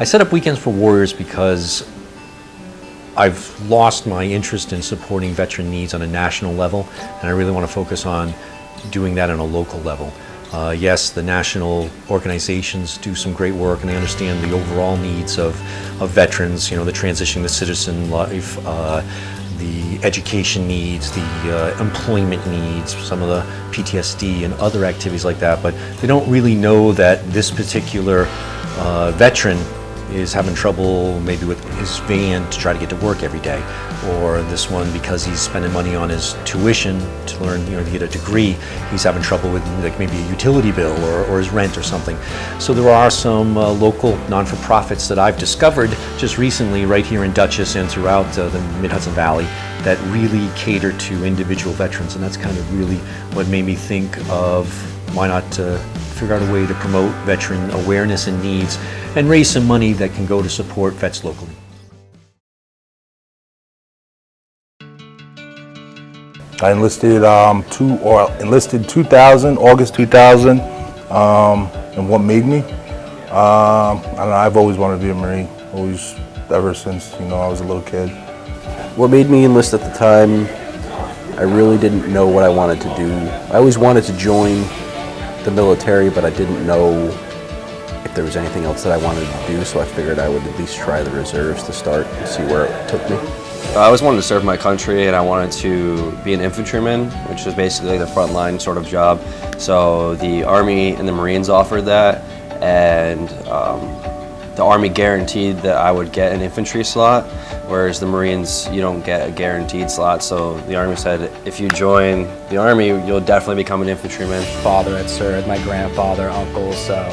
I set up Weekends for Warriors because I've lost my interest in supporting veteran needs on a national level, and I really want to focus on doing that on a local level. Yes, the national organizations do some great work, and they understand the overall needs of veterans, you know, the transition to citizen life, the education needs, the employment needs, some of the PTSD and other activities like that, but they don't really know that this particular veteran is having trouble maybe with his van to try to get to work every day, or this one because he's spending money on his tuition to learn, you know, to get a degree, he's having trouble with like maybe a utility bill or his rent or something. So there are some local non-for-profits that I've discovered just recently right here in Dutchess and throughout the Mid-Hudson Valley that really cater to individual veterans, and that's kind of really what made me think of why not figure out a way to promote veteran awareness and needs and raise some money that can go to support vets locally. I enlisted enlisted 2000, August 2000, and what made me? I don't know, I've always wanted to be a Marine, always, ever since, you know, I was a little kid. What made me enlist at the time, I really didn't know what I wanted to do. I always wanted to join the military, but I didn't know if there was anything else that I wanted to do, so I figured I would at least try the reserves to start and see where it took me. I always wanted to serve my country, and I wanted to be an infantryman, which is basically the frontline sort of job. So the Army and the Marines offered that, and the Army guaranteed that I would get an infantry slot, whereas the Marines, you don't get a guaranteed slot. So the Army said, if you join the Army, you'll definitely become an infantryman. Father had served, my grandfather, uncles, so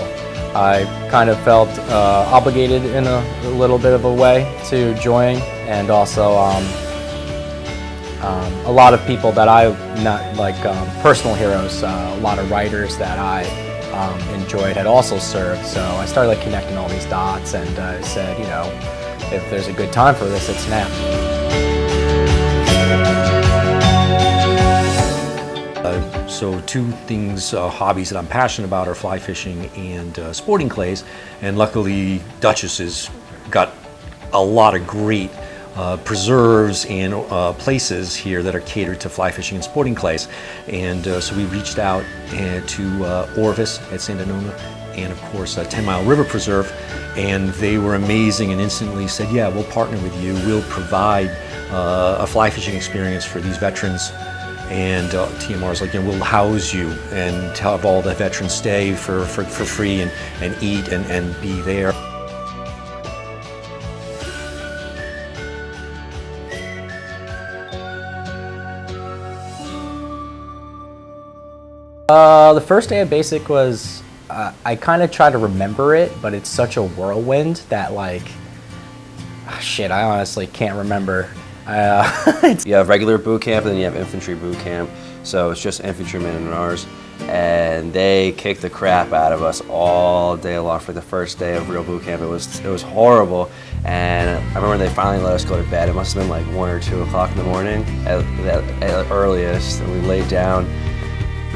I kind of felt obligated in a little bit of a way to join, and also a lot of people that personal heroes, a lot of writers that I enjoyed had also served, so I started connecting all these dots, and I said, you know, if there's a good time for this, it's now. So two things, hobbies that I'm passionate about are fly fishing and sporting clays, and luckily Dutchess has got a lot of great preserves and places here that are catered to fly fishing and sporting clays, and so we reached out to Orvis at Sandanoma and of course 10 Mile River Preserve, and they were amazing and instantly said, yeah, we'll partner with you, we'll provide a fly fishing experience for these veterans. And TMR's like, you know, we'll house you and have all the veterans stay for free and eat and be there. The first day of basic was, I kind of try to remember it, but it's such a whirlwind that shit, I honestly can't remember. You have regular boot camp and then you have infantry boot camp, so it's just infantrymen in ours, and they kicked the crap out of us all day long for the first day of real boot camp. It was horrible, and I remember when they finally let us go to bed. It must have been like 1 or 2 o'clock in the morning at earliest, and we laid down,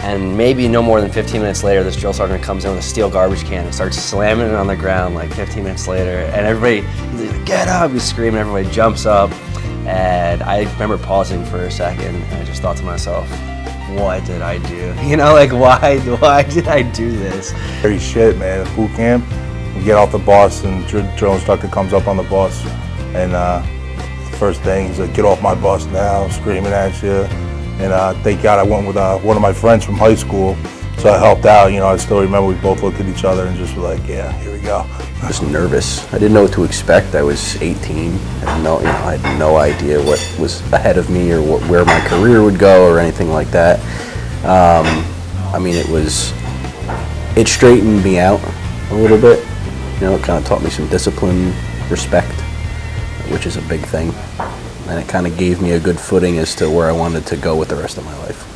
and maybe no more than 15 minutes later this drill sergeant comes in with a steel garbage can and starts slamming it on the ground like 15 minutes later, and everybody, he's like, get up, he's screaming, everybody jumps up. And I remember pausing for a second, and I just thought to myself, what did I do? You know, why did I do this? Very shit, man. At boot camp, you get off the bus, and the drill instructor comes up on the bus, and the first thing, he's like, get off my bus now, screaming at you. And thank God I went with one of my friends from high school, so I helped out. You know, I still remember we both looked at each other and just were like, yeah, here we go. I was nervous. I didn't know what to expect. I was 18. I had no idea what was ahead of me or where my career would go or anything like that. I mean, it straightened me out a little bit. You know, it kind of taught me some discipline, respect, which is a big thing. And it kind of gave me a good footing as to where I wanted to go with the rest of my life.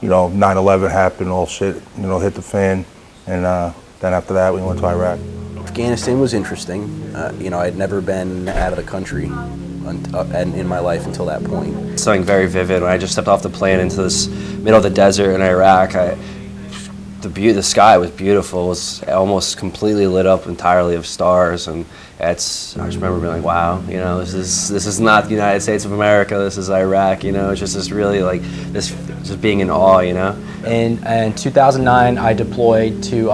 You know, 9/11 happened, all shit, you know, hit the fan, and then after that we went to Iraq. Afghanistan was interesting. You know, I'd never been out of the country. and in my life until that point. Something very vivid. When I just stepped off the plane into this middle of the desert in Iraq, the sky was beautiful. It was almost completely lit up entirely of stars, and I just remember being like, wow, you know, this is not the United States of America. This is Iraq. You know, it's just this really like this just being in awe. You know. In 2009, I deployed to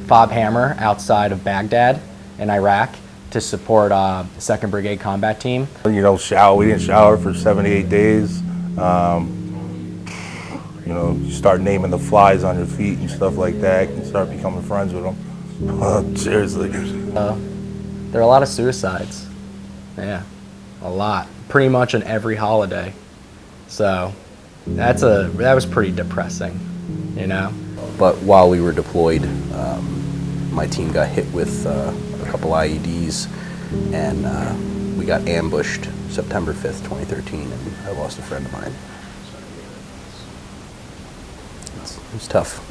Fob Hammer outside of Baghdad in Iraq to support 2nd Brigade Combat Team. You know, we didn't shower for 78 days. You know, you start naming the flies on your feet and stuff like that, and start becoming friends with them. Seriously. There are a lot of suicides. Yeah, a lot. Pretty much on every holiday. So that was pretty depressing, you know? But while we were deployed, my team got hit with a couple IEDs, and we got ambushed September 5th, 2013, and I lost a friend of mine. It was tough.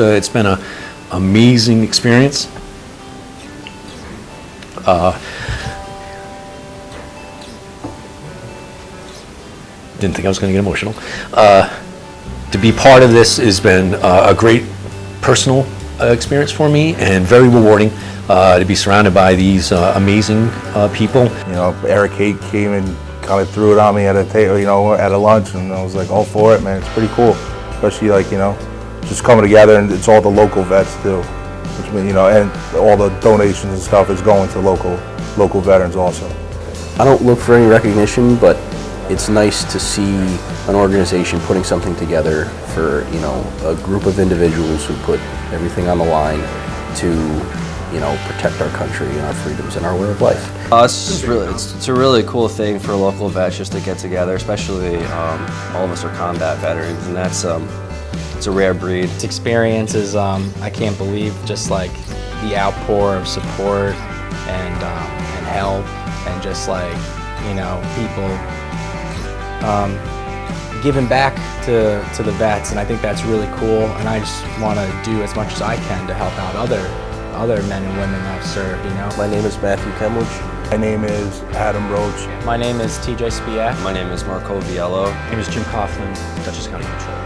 It's been an amazing experience. Didn't think I was going to get emotional. To be part of this has been a great personal experience for me, and very rewarding to be surrounded by these amazing people. You know, Eric Haight came and kind of threw it on me at a table, you know, at a lunch, and I was like, all for it, man. It's pretty cool, especially like, you know, just coming together, and it's all the local vets too, which means, you know, and all the donations and stuff is going to local veterans also. I don't look for any recognition, but it's nice to see an organization putting something together for, you know, a group of individuals who put everything on the line to, you know, protect our country and our freedoms and our way of life. It's a really cool thing for local vets just to get together, especially all of us are combat veterans, and that's it's a rare breed. This experience is, I can't believe just like the outpour of support and help, and just like, you know, people giving back to the vets, and I think that's really cool, and I just want to do as much as I can to help out other men and women that have served, you know. My name is Matthew Kemlage. My name is Adam Roche. My name is TJ Spiak. My name is Marc Coviello. My name is Jim Coughlin, Dutchess County Patrol.